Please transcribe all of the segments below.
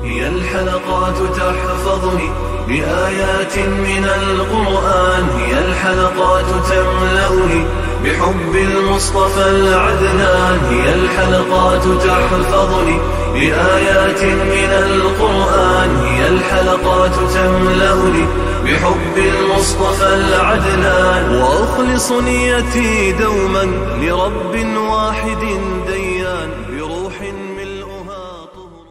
هي الحلقات تحفظني بآيات من القرآن، هي الحلقات تملأني بحب المصطفى العدنان، هي الحلقات تحفظني بآيات من القرآن، هي الحلقات تملأني بحب المصطفى العدنان، وأخلص نيتي دوما لرب واحد ديان بروح ملؤها طهر.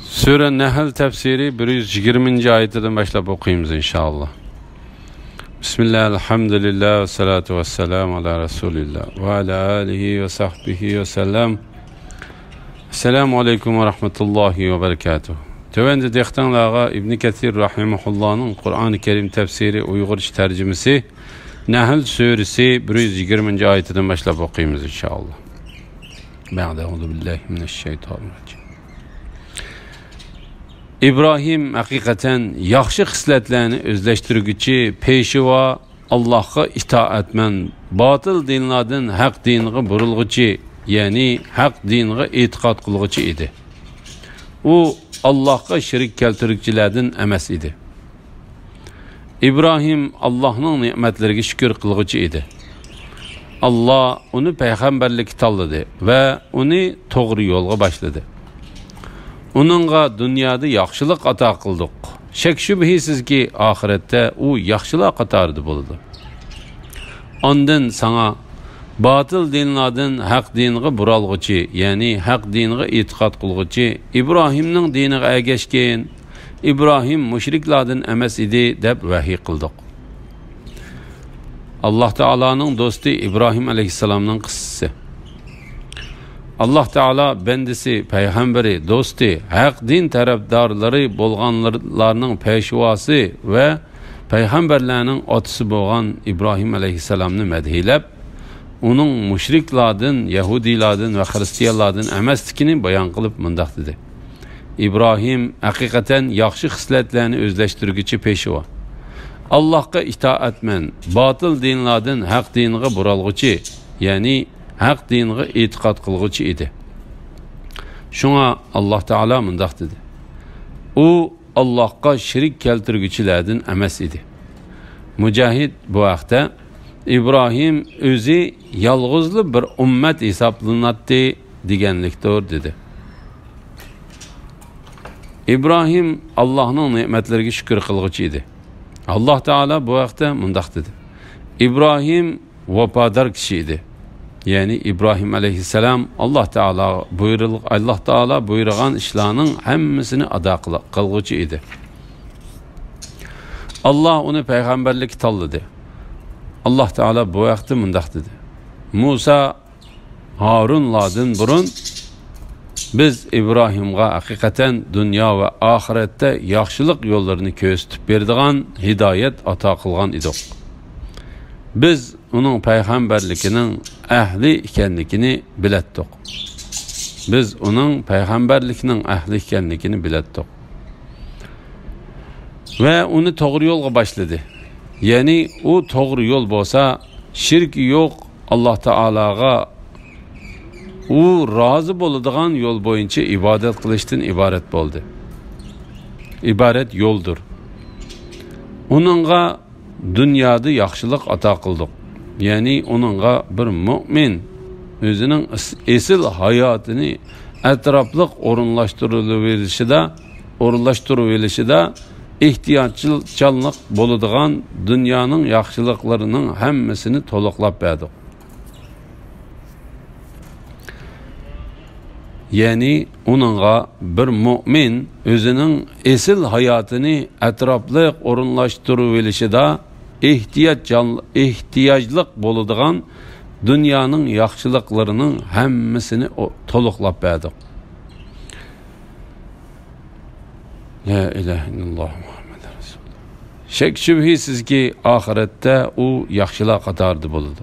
Sure Nahl tefsiri 120. ayetinden başlayıp okuyayım inşallah. Bismillah, elhamdülillah, ve salatu ve selamu ala Resulillah ve ala alihi ve sahbihi ve sellem. Esselamu aleyküm ve rahmetullahi ve berekatuhu. Tövende dehtanlağa İbn Kathir rahimahullah'ın Kur'an-ı Kerim tefsiri Uygurca tercümesi Nahl suresi 120. ayetinden başlayıp okuyayım inşallah. Billahi İbrahim hakikaten yaxşı xisletlerini özleştirgüçi, peşiva, Allah'a itaatmen, batıl dinlerden hak dinine burulguçi, yani hak dinine itiqat kılgıçı idi. O Allah'a şirik keltirikçilerden emes idi. İbrahim Allah'ın nimetlerine şükür kılgıçı idi. Allah onu peygamberlik tanıdı ve onu doğru yolga başladı. Onunğa dünyada yaxşılıq ata qıldıq. Şək şübhisiz ki, ahirette o yaxşılığa qatardı buludu. Ondan sana batıl dinlerden haq dinine buralğıcı, yani haq dinine itiqat qılğıcı, İbrahim'nin dinine əgəşkən, İbrahim müşriklerden emes idi, deb vahiy qıldıq. Allah Teala'nın dostu İbrahim aleyhisselam'nın qıssısı. Allah Teala bendisi, peygamberi, dostu, haq din tarafdarları bolğanlarının peşvası ve peygamberlerinin atısı boğan İbrahim aleyhisselam'ını medhilep, onun müşriklerden, Yahudilerden ve Hristiyanlardan emestikini bayan kılıp mındak dedi. İbrahim hakikaten yaxşı xisletlerini özleştirgüçü peşva. Allah'a itaat etmen, batıl dinlerden haq dinine buralgıcı, yani haq dinine itiqat qılğıcı idi. Şuna Allah Teala mındaq dedi. O Allah'a şirik keltirgüçilerden emes idi. Mücahid bu vaxtda İbrahim özü yalğızlı bir ümmet hesaplanatdı degenlikdir dedi. İbrahim Allah'ın nimetlerine şükür qılğıcı idi. Allah Teala bu vaxtda mındaq dedi. İbrahim vefadar kişi idi. Yani İbrahim aleyhisselam Allah Teala buyurğan işlerinin hemmisini ada qılğıcı idi. Allah onu peygamberlik tanıdı. Allah Teala bu vaxtda mındaq dedi. Musa Harunlardan burun biz İbrahim'e hakikaten dünya ve ahirette yaxşılık yollarını köstüp berdiğan hidayet ata qılğan idik. Biz onun peygamberlikinin ehli ikenlikini bilettik. Biz onun peygamberlikinin ehli ikenlikini bilettik. Ve onu doğru yolga başladı. Yani o doğru yol bolsa şirk yok, Allah Teala'ga o razı boladigan yol boyunca ibadet kılıştan ibaret boldu. İbaret yoldur. Onunla dünyada yaxşılık ata qıldık. Yani onunla bir mümin özünün esil hayatını etraflık orunlaştırıverilişide ihtiyaççılık boluduğan dünyanın yaxşılıklarının hemmisini toluqlap berdik. Yani onunla bir mümin özünün esil hayatını etraflık orunlaştırıverilişide ihtiyaclık boluduğan dünyanın yaxşılıklarının hemmisini toluqlap berdik. La ilahe illallah Muhammed Resulullah. Şek şübhisiz ki ahirette o yaxşılığa qatardı boludu.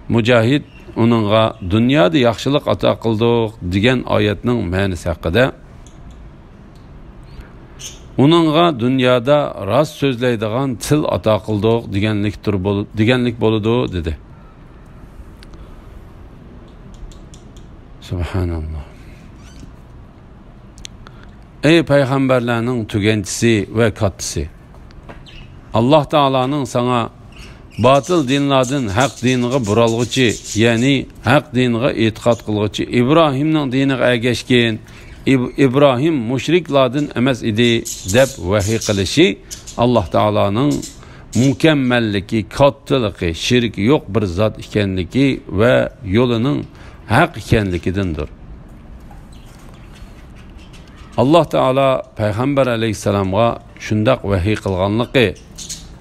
Mücahid onunla dünyada yaxşılık ata qıldıq degan ayetning ma'nosi haqida onunla dünyada rast sözleydiğen til ata qıldıq deganlik boludu dedi. Subhanallah. Ey peygamberlerinin tügentisi ve katısı. Allah Teala'nın sana batıl dinlerden hak dinine buralgıcı, yani hak dinine itiqat kılgıcı İbrahim'nin dinine ergeşken, İbrahim müşriklerden emas idi deb vahiy qilishi Allah Teala'nın mükemmelliki, kattılığı, şirk yok bir zat ikenligi ve yolunun hak ikenligidendir. Allah Teala Peygamber aleyhisselam'a şundaq vahiy qilganligi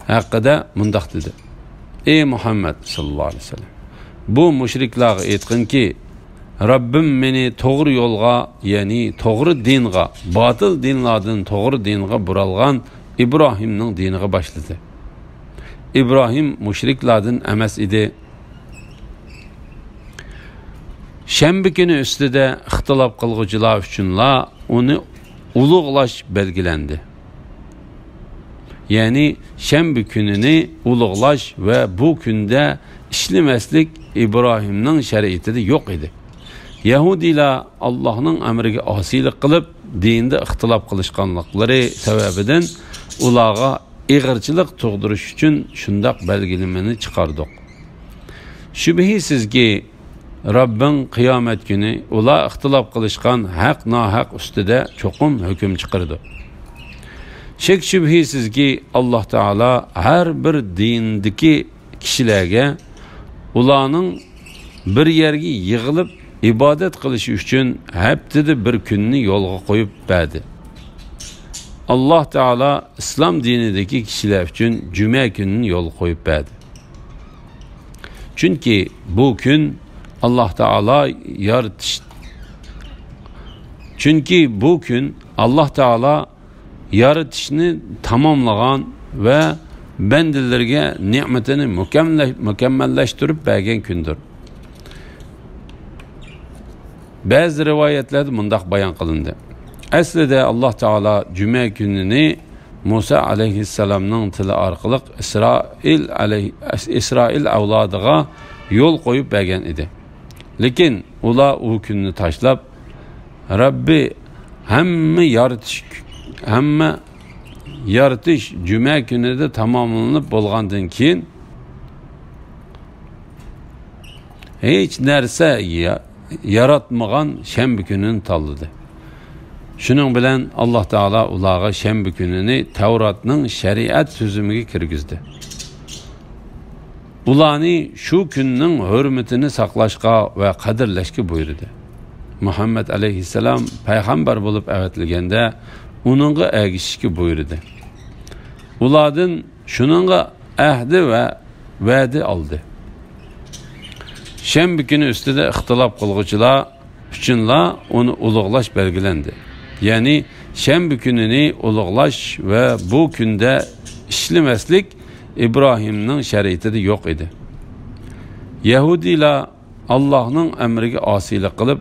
haqida mundaq dedi. Ey Muhammed sallallahu aleyhi ve sellem, bu müşriklarga aytqinki, Rabbim meni to'g'ri yo'lga, ya'ni to'g'ri dinga, batıl dinlardan to'g'ri dinga buralgan İbrahim'ning diniga boshladi. İbrahim müşriklardan emas idi. Shanba kuni ustida ixtilof qilguvchilar uchunla uni ulug'lash belgilendi. Yani shanba kunini ulug'lash ve bu kunda ishlimaslik İbrahim'ning shariatida yo'q edi. Yahudilar Allah'ın emriga osiylik qilib, dinde ixtilof qilishganliklari sababidan ularga ig'irchilik tug'dirish uchun shundaq belgilamani chiqardik. Shubhisizki Rabbin qiyomat kuni ular ixtilof qilishgan haq nohaq ustida cho'qim hukm chiqardi. Shek shubhisizki Allah Teala her bir dindagi kishilarga ularning bir yerga yig'ilib ibodat qilishi uchun haftada bir kunni yo'lga qo'yib berdi. Allah Teala İslam dinidagi kishilar uchun juma kunini yo'l qo'yib berdi. Chunki bu kun Allah Teala yaratishni tamomlagan ve bendelerge nimetini mükemmellleştirip bergen gündür. Bazı rivayetlerde mundaq bayan qılındı. Aslida Allah Teala cuma gününü Musa aleyhisselamның tili arqılıq İsrail avladığa yol qoyub bergen idi. Lekin ular o gününü taşlab, Rabbi hamma yaratish cuma günüde tamamlanıp bolgandan keyin hiç narsa yaratmagan shanba kunini tanladı. Şunun bilen Allah Teala ularga shanba kunini Tavratning shariat tüzümiga kirgizdi. Ularni shu kunning hurmatini saqlashga va qadrlashga buyurdi. Muhammed aleyhisselam peygamber bulup avatilganda uningga ergishishga buyurdi. Ulardan shuningga ahdi ve va'da oldi. Shanba kuni ustida ixtilof qilguvchilar uchunla uni ulug'lash belgilendi. Yani shanba kunini ulug'lash ve bu kunda ishlamaslik İbrahim'ning shariatida yo'q edi. Yahudilar Allah'ның emriga osiylik qilib,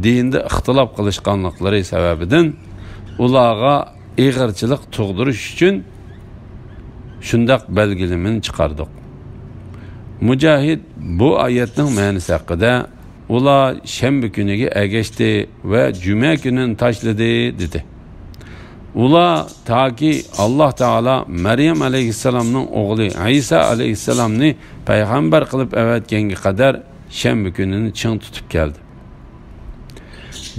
dinde ixtilof qilishganliklari sababidan ularga ig'irchilik tug'dirish uchun shundaq belgilamani chiqardik. Mujahid bu ayetning ma'nosi haqida ular shanba kuniga ergashdi ve juma kunini tashladi dedi. Ular taki Allah Teala Meryem aleyhisselamның oğlu İsa aleyhisselamni peygamber qilib avatganga qadar shanba kunini ching tutib keldi.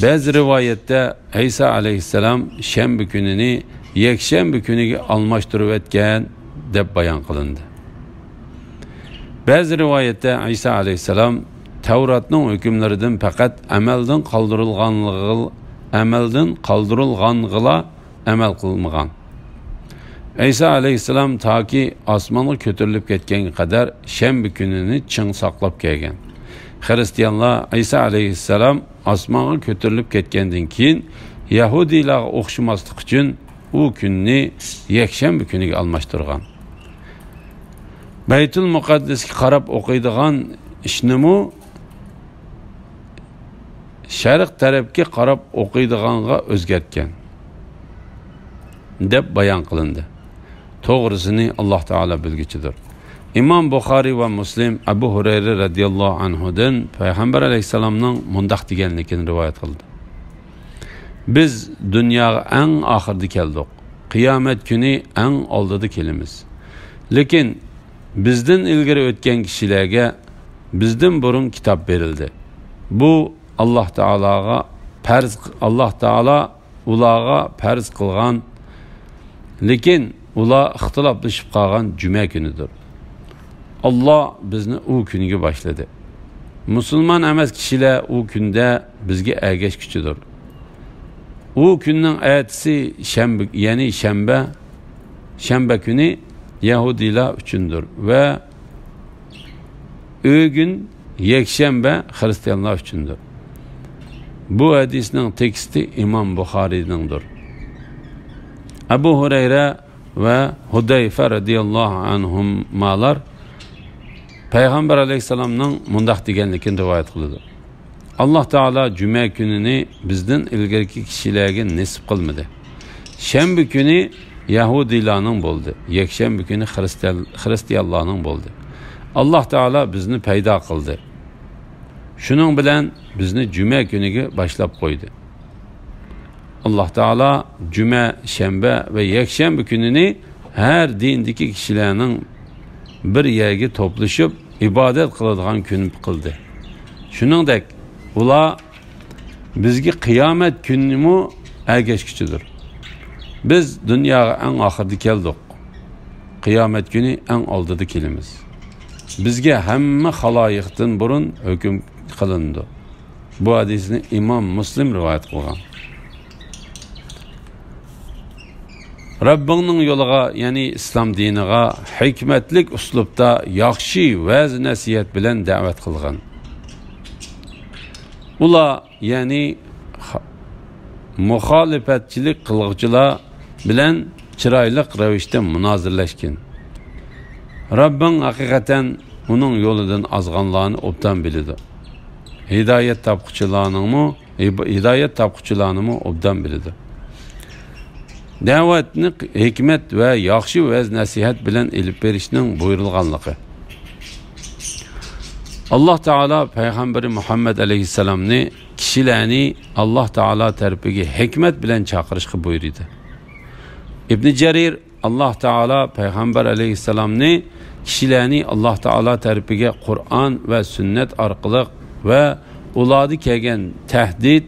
Bazı rivayette İsa aleyhisselam shanba kunini yakshanba kuniga almashtirib etgan deb bayon qilindi. Bazı rivayette İsa aleyhisselam Tavratning hükümlerinden fakat amelden kaldırılganlığa amel qilmagan. İsa aleyhisselam ta ki osmonga ko'tarilib ketganga qadar shanba kunini ching saqlab kelgan. Hristiyanlar İsa aleyhisselam osmonga ko'tarilib ketgandan keyin Yahudilarga o'xshamaslik uchun u kunni yakshanba kuniga almashtirgan. Baytul Muqaddasga qarab o'qiydigan ishnimi sharq tarafga qarab o'qiydiganga o'zgartgan deb bayon qilindi. To'g'risini Allah Teala bilgichidir. İmam Buxari ve Müslim Abu Hureyre radıyallahu anhudan Peygamber aleyhisselamның mundaq deganligini rivoyat qildi. Biz dunyoga eng oxirda keldik. Qiyomat kuni eng oldida kelamiz. Lekin bizden ilgari o'tgan kishilarga bizden burun kitap berildi. Bu Allah Taala ularga farz qilgan, lekin ular ixtiloflashib qolgan juma kunidir. Allah bizni u kuniga boshladi. Musulmon emas kishilar u kunda bizga ergashguchidir. U kunning ertasi shanba, ya'ni shanba kuni Yahudilar uchundir ve o gün yakshanba Hristiyanlar uchundir. Bu hadisning teksti İmam Buxariynindir. Abu Hureyre ve Hudayfa radıyallahu anhumalar Peygamber aleyhisselamның mundaq deganligini rivoyat qildi. Allah Taala cuma gününü bizden ilgirki kishilarga nasib qilmadi. Shanba kuni Yahudilarning bo'ldi, yakshanba kuni Hristiyanlarning bo'ldi. Allah Taala bizni paydo qildi. Shuning bilan bizni cuma kuniga boshlab qo'ydi. Allah Taala cuma, shanba ve yakshanba kunini her dindagi kishilarning bir yerga to'plashib ibodat qiladigan kun qildi. Shuningdek, ular bizga qiyomat kunimi ergashguchidir. Biz dunyoga eng oxirda keldik. Qiyomat kuni eng oldida kelamiz. Bizga hamma xaloyiqdan burun hukm qilindi. Bu hadisni İmam Müslim rivoyat qilgan. Rabbingning yo'liga, ya'ni islom diniga hikmatlik uslubda yaxshi va'z nasihat bilan da'vat qilgan. Ular, ya'ni muxolifatchilik qiluvchilar bilan chiroyli ravishda munozirlashgan. Rabbing haqiqatan uning yo'lidan ozganlarni obdan biladi. Hidayet topquchilarni obdan biladi. Da'vatni hikmat ve yaxshi va'z nasihat bilan elib berishning buyurilganligi. Allah Taala Peygamberi Muhammed aleyhisselamni kishilarni Allah Taala tarafiga hikmat bilan chaqirishga buyurdi. İbn Jarir Allah Taala Peygamber aleyhisselamni kishilarni Allah Taala tarafiga Qur'on ve sünnet orqali ve ularga kelgan tahdid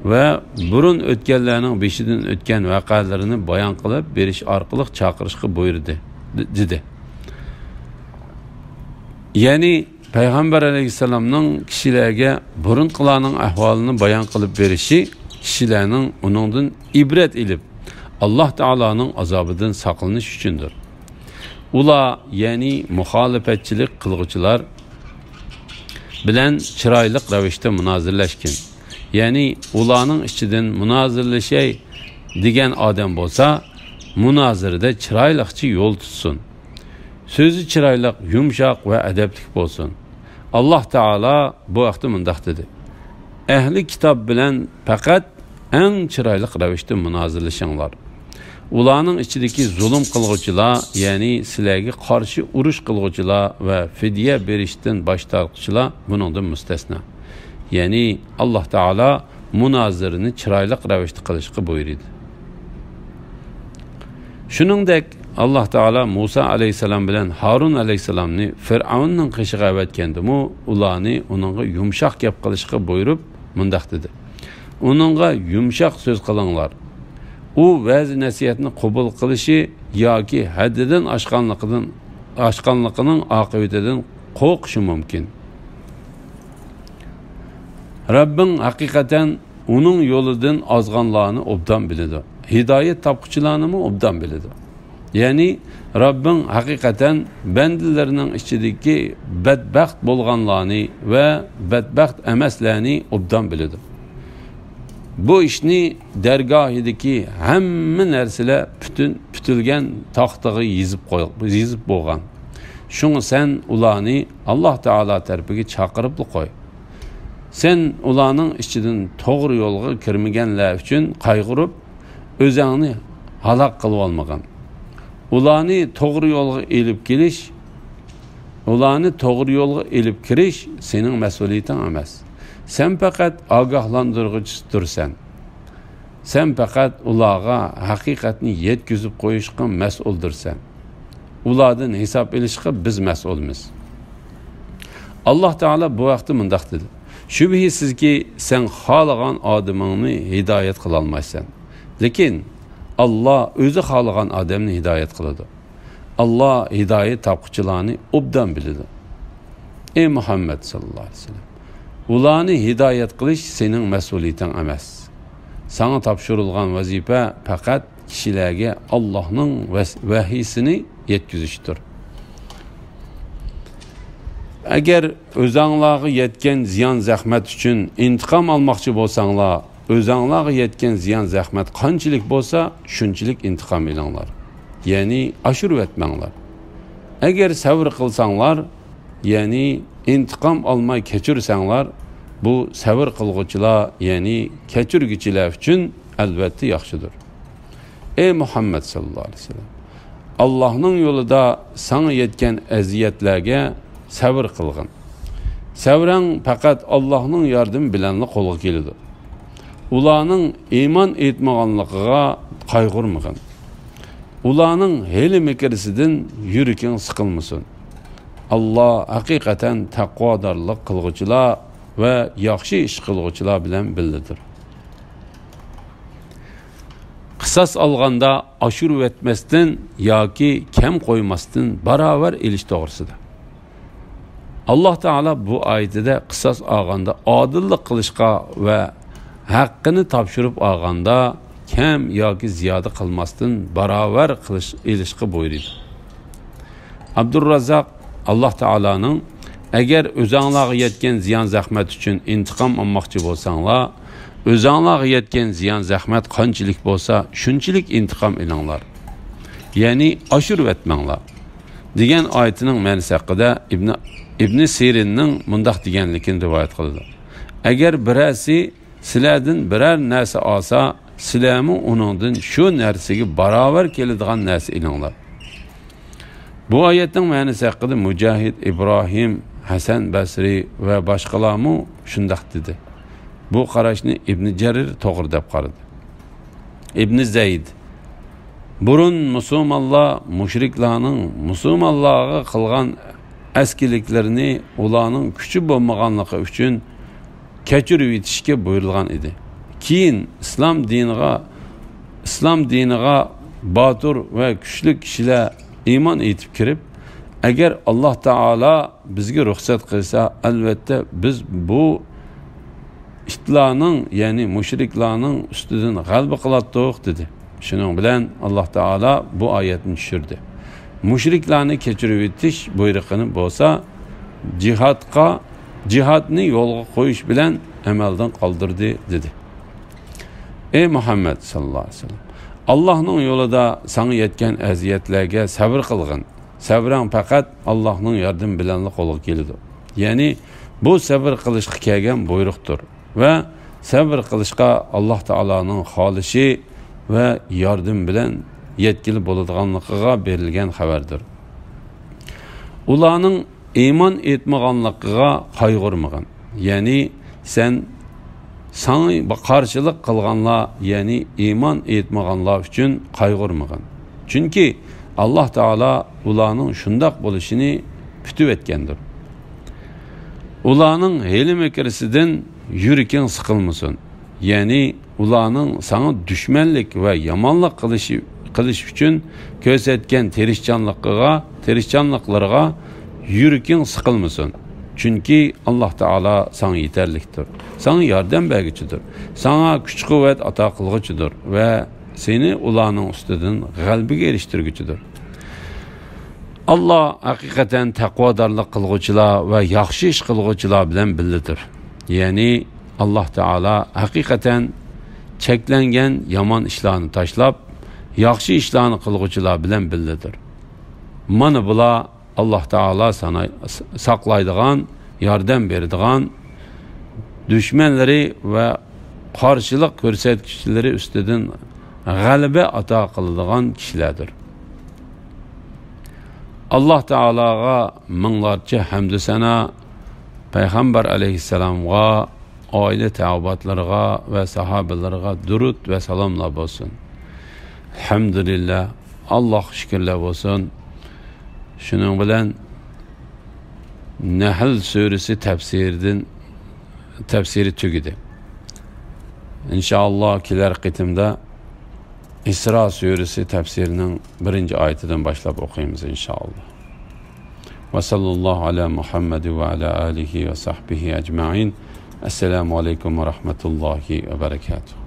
ve burun o'tganlarning beshidan o'tgan voqealarini bayon qilib berish orqali chaqirishga buyurdi dedi. Ya'ni Peygamber aleyhisselamның kishilarga burunqilarning ahvolini bayon qilib berishi kishilarning uningdan ibrat ilib Allah Taalaning azobidan saqlanish uchundir. Ular, ya'ni muxolifatchilik qiluvchilar bilan chiroyli ravishda munozirlashgan. Yani ularning ichidan munozirlashay degan odam bo'lsa, munozirada chiroyliqcha yo'l tutsin. So'zi chiroyli, yumshoq va adabli bo'lsin. Allah Taala bu vaqtda mundaq dedi. Ahli kitob bilan faqat eng chiroyli ravishda munozirlashinglar. Ularning ichidagi zulm qiluvchilar, ya'ni sizlarga qarshi urush qiluvchilar va fidya berishdan bosh tortuvchilar buningdan mustasno. Yani Allah Taala munozirni chiroyli ravishda qilishga buyurdi. Shuningdek, Allah Taala Musa aleyhisselam bilan Harun aleyhisselamni Fir'avnning qishig'i avatgandimi, ularni uningga yumshoq gap qilishga buyurib, mundaq dedi. Uningga yumshoq so'z qilinglar. U va'z nasihatni qabul qilishi yoki haddidan oshganligining oqibatidan qo'rqishi mumkin. Rabbing haqiqatan uning yo'lidan ozganlarni obdan biladi. Hidayet topquchilarni obdan biladi. Ya'ni Rabbing haqiqatan bandalarining ichidagi badbaxt bo'lganlarni va badbaxt emaslarni obdan biladi. Bu ishni dargohidagi hamma narsalar putilgan taxtaga yezib bo'lgan. Shunga sen ularni Allah Taala tarafiga chaqirib qo'y. Sen ularning ichidan to'g'ri yo'lga kirmaganlar uchun qayg'urib, o'zingni halok qilib olmagan. Ularni to'g'ri yo'lga elib kelish ularni to'g'ri yo'lga elib kirish sening mas'uliyating emas. Sen faqat ogohlantiruvchidirsan. Sen faqat ularga haqiqatni yetkazib qo'yishga mas'uldirsan. Ulardan hisob olishga biz mas'ulmiz. Alloh taolo bu vaqtda mundaq dedi: Shubhisizki sen xohlagan odamingni hidoyat qila olmaysan. Lekin Allah o'zi xohlagan odamni hidoyat qiladi. Allah hidoyat topquchilarni obdan biladi. Ey Muhammad sallallohu alayhi vasallam, ularni hidoyat qilish sening mas'uliyating emas. Sana topshirilgan vazifa faqat kishilarga Allohning vahiysini yetkazishdir. Agar o'zinglarga yetgan ziyon zahmat uchun intiqom olmoqchi bo'lsanglar, o'zinglarga yetgan ziyon zahmat qanchalik bo'lsa, shunchalik intiqom olinglar. Ya'ni ashurib etmanglar. Agar sabr qilsanglar, ya'ni intiqom olmay kechirsanglar, bu sabr qilguvchilar, ya'ni kechirguchilar uchun albatta yaxshidir. Ey Muhammad sallallohu alayhi vasallam, Allohning yo'lida sana yetgan aziyatlarga sabr qilgin. Sabrang faqat Allohning yordami bilan qo'lga keladi. Ularning iymon etmaganligiga qayg'urmagin. Ularning heli-mekirisidan yuraking siqilmasin. Allah haqiqatan taqvodorlik qilguvchilar va yaxshi ish qilguvchilar bilan birlidir. Qisas olganda oshirib etmasdan yoki kam qo'ymasdan barobar elish to'g'risida. Allah Teala bu oyatida qisas olganda odillik qilishga va haqqini topshirib olganda kam yoki ziyoda qilmasdan barobar qilish elishga buyurdi. Abdurrazzaq Allah Teala'nın agar o'zinglarga yetgan ziyon zahmat uchun intiqom olmoqchi bo'lsanglar, o'zinglarga yetgan ziyon zahmat qanchalik bo'lsa, shunchalik intiqom olinglar. Ya'ni oshirib etmanglar. degan oyatining ma'nosi haqida Ibn Sirinning mundaq deganligini rivoyat qildi. Agar birasi sizlardan biror narsa olsa, sizlarmi uningdan shu narsaga barobar keladigan narsa ilinglar. Bu oyatning ma'nosi haqida Mujahid, Ibrohim, Hasan Basri va boshqalarmi shundaq dedi. Bu qarashni Ibn Jarir to'g'ri deb qaradi. Ibn Zayd burun musulmonlar mushriklarning musulmonlarga qilgan askiliklarini ularning kuchi bo'lmaganligi uchun kechirib yetishga buyurilgan edi. Keyin islom diniga botur va kuchli kishilar iymon etib kirib, agar Alloh taolo bizga ruxsat qilsa, albatta biz bu itlarning, ya'ni mushriklarning ustidan g'alaba qiladiq dedi. Shuning bilan Alloh taolo bu oyatni tushirdi. Mushriklarni kechirib yetish buyrug'ini bo'lsa, jihadni yo'lga qo'yish bilan amaldan qoldirdi dedi. Ey Muhammad sallallohu alayhi vasallam, Allohning yo'lida sana yetgan aziyatlarga sabr qilgin. Sabrang faqat Allohning yordami bilan qo'lga keladi. Ya'ni bu sabr qilishga kelgan buyruqdir va sabr qilishga Alloh taoloning xolishi va yardım bilan yetkili bo'ladiganligiga berilgan xabardir. Ularning iymon etmaganligiga qayg'urmagin. Ya'ni sana qarshilik qilganlar, ya'ni iymon etmaganlar uchun qayg'urmagin. Chunki Alloh taolo ularning shundoq bo'lishini kutib etgandir. Ularning heli-mekirisidan yuraking siqilmasin. Ya'ni ularning sana düşmanlik va yomonlik qilish uchun ko'rsatgan tirishchanliklariga yuraking siqilmasin. Chunki Alloh taolo sana yetarlikdir. Sana yordam berguchidir. Sana kuch-quvvat ato qilguchidir va seni ularning ustidan g'alabaga erishtirguchidir. Allah haqiqatan taqvodorlik qilguchilar va yaxshi ish qilguchilar bilan birlidir. Ya'ni Alloh taolo haqiqatan cheklangan yomon ishlarni tashlab, yaxshi ishlarni qilguchilar bilan birlidir. Mana bular Alloh taolo sana saqlaydigan, yordam beradigan dushmanlari va qarshilik ko'rsatuvchilari ustidan g'alaba ato qiladigan kishilardir. Allah Teala'ga minglarca hamdü sana, Peygamber aleyhisselam'a, aile teabatlarına ve sahabelerine durut ve salamla olsun. Elhamdülillah, Allah şükürler olsun. Şunun bilen Nahl suresi tefsiri tügüdü. İnşallah kiler qitimde İsra suresi tefsirinin 1. ayetinden başlayıp okuyayımız inşallah. Ve sallallahu ala Muhammed ve ala alihi ve sahbihi ecma'in. Esselamu aleyküm ve rahmetullahi ve berekatuhu.